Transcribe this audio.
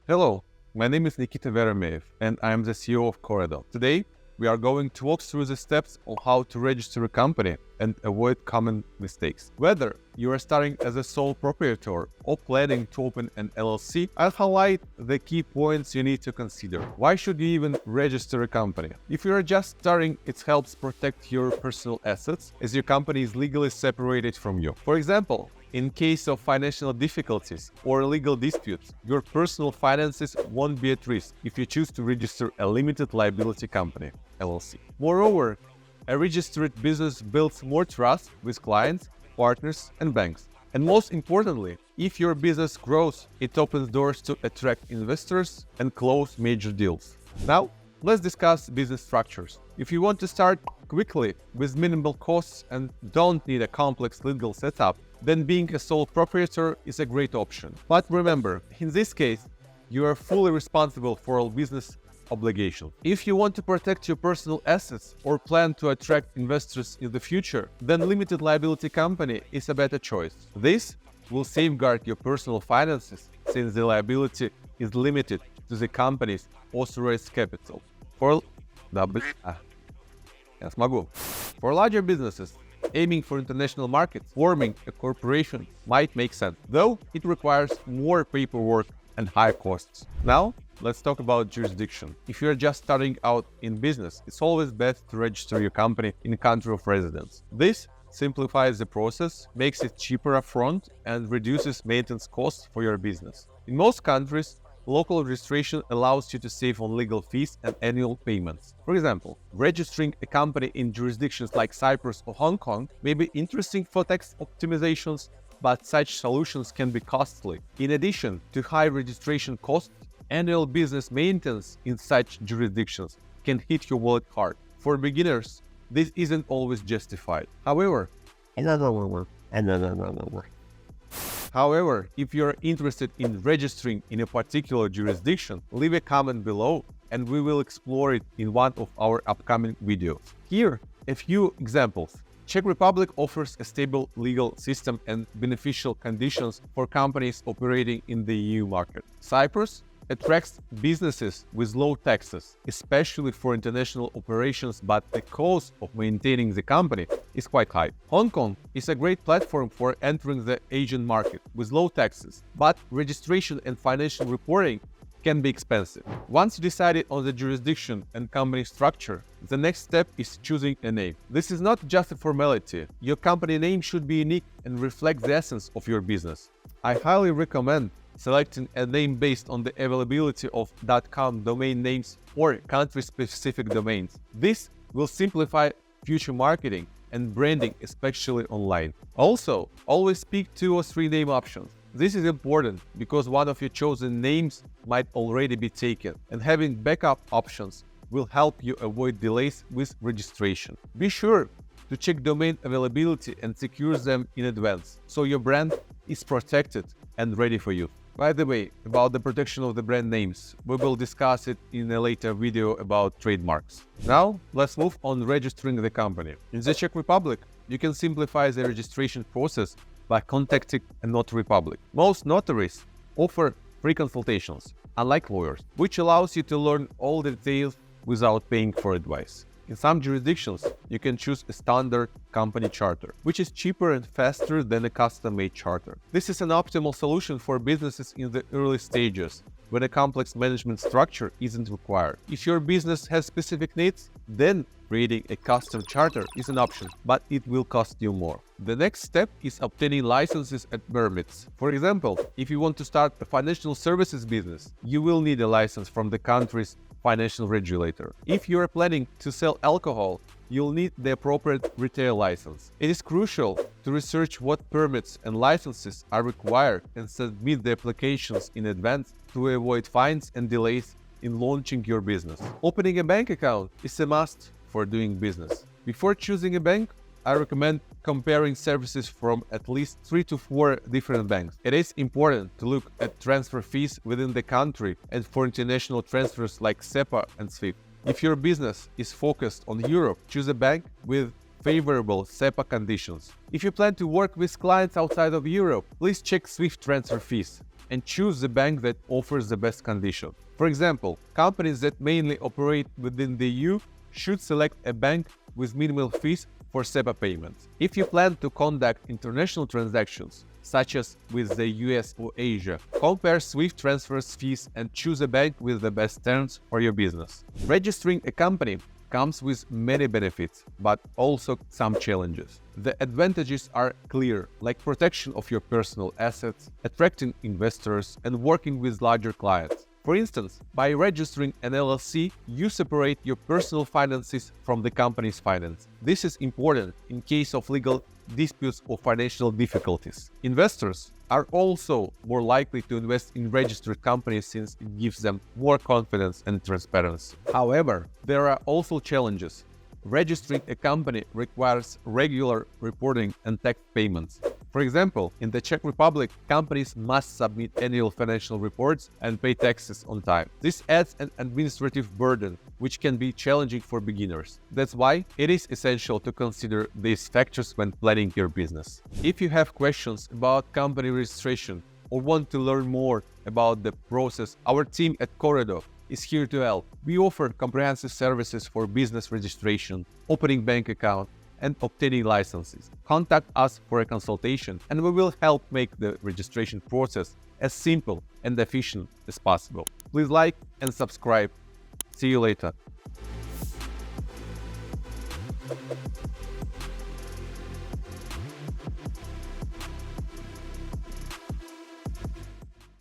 Hello, my name is Nikita Veremeev and I am the CEO of COREDO. Today, we are going to walk through the steps on how to register a company and avoid common mistakes. Whether you are starting as a sole proprietor or planning to open an LLC, I'll highlight the key points you need to consider. Why should you even register a company? If you are just starting, it helps protect your personal assets as your company is legally separated from you. For example, in case of financial difficulties or legal disputes, your personal finances won't be at risk if you choose to register a limited liability company, LLC. Moreover, a registered business builds more trust with clients, partners, and banks. And most importantly, if your business grows, it opens doors to attract investors and close major deals. Now, let's discuss business structures. If you want to start quickly with minimal costs and don't need a complex legal setup, then being a sole proprietor is a great option. But remember, in this case, you are fully responsible for all business obligations. If you want to protect your personal assets or plan to attract investors in the future, then limited liability company is a better choice. This will safeguard your personal finances since the liability is limited to the company's authorized capital. For larger businesses aiming for international markets, forming a corporation might make sense, though it requires more paperwork and high costs. Now, let's talk about jurisdiction. If you're just starting out in business, it's always best to register your company in country of residence. This simplifies the process, makes it cheaper upfront, and reduces maintenance costs for your business. In most countries, local registration allows you to save on legal fees and annual payments. For example, registering a company in jurisdictions like Cyprus or Hong Kong may be interesting for tax optimizations, but such solutions can be costly. In addition to high registration costs, annual business maintenance in such jurisdictions can hit your wallet hard. For beginners, this isn't always justified. However, if you're interested in registering in a particular jurisdiction, leave a comment below and we will explore it in one of our upcoming videos. Here, a few examples. Czech Republic offers a stable legal system and beneficial conditions for companies operating in the EU market. Cyprus attracts businesses with low taxes, especially for international operations, but the cost of maintaining the company is quite high. Hong Kong is a great platform for entering the Asian market with low taxes, but registration and financial reporting can be expensive. Once you decided on the jurisdiction and company structure, the next step is choosing a name. This is not just a formality. Your company name should be unique and reflect the essence of your business. I highly recommend selecting a name based on the availability of .com domain names or country-specific domains. This will simplify future marketing and branding, especially online. Also, always pick 2 or 3 name options. This is important because one of your chosen names might already be taken, and having backup options will help you avoid delays with registration. Be sure to check domain availability and secure them in advance, so your brand is protected and ready for you. By the way, about the protection of the brand names, we will discuss it in a later video about trademarks. Now, let's move on registering the company. In the Czech Republic, you can simplify the registration process by contacting a notary public. Most notaries offer free consultations, unlike lawyers, which allows you to learn all the details without paying for advice. In some jurisdictions, you can choose a standard company charter, which is cheaper and faster than a custom-made charter. This is an optimal solution for businesses in the early stages, when a complex management structure isn't required. If your business has specific needs, then creating a custom charter is an option, but it will cost you more. The next step is obtaining licenses and permits. For example, if you want to start a financial services business, you will need a license from the country's financial regulator. If you are planning to sell alcohol, you'll need the appropriate retail license. It is crucial to research what permits and licenses are required and submit the applications in advance to avoid fines and delays in launching your business. Opening a bank account is a must for doing business. Before choosing a bank, I recommend comparing services from at least 3 to 4 different banks. It is important to look at transfer fees within the country and for international transfers like SEPA and SWIFT. If your business is focused on Europe, choose a bank with favorable SEPA conditions. If you plan to work with clients outside of Europe, please check SWIFT transfer fees. and choose the bank that offers the best condition. For example, companies that mainly operate within the EU should select a bank with minimal fees for SEPA payments. If you plan to conduct international transactions, such as with the US or Asia, compare SWIFT transfers fees and choose a bank with the best terms for your business. Registering a company comes with many benefits, but also some challenges. The advantages are clear, like protection of your personal assets, attracting investors, and working with larger clients. For instance, by registering an LLC, you separate your personal finances from the company's finance. This is important in case of legal disputes or financial difficulties. Investors are also more likely to invest in registered companies since it gives them more confidence and transparency. However, there are also challenges. Registering a company requires regular reporting and tax payments. For example, in the Czech Republic, companies must submit annual financial reports and pay taxes on time. This adds an administrative burden, which can be challenging for beginners. That's why it is essential to consider these factors when planning your business. If you have questions about company registration or want to learn more about the process, our team at COREDO is here to help. We offer comprehensive services for business registration, opening bank account, and obtaining licenses. Contact us for a consultation and we will help make the registration process as simple and efficient as possible. Please like and subscribe. See you later.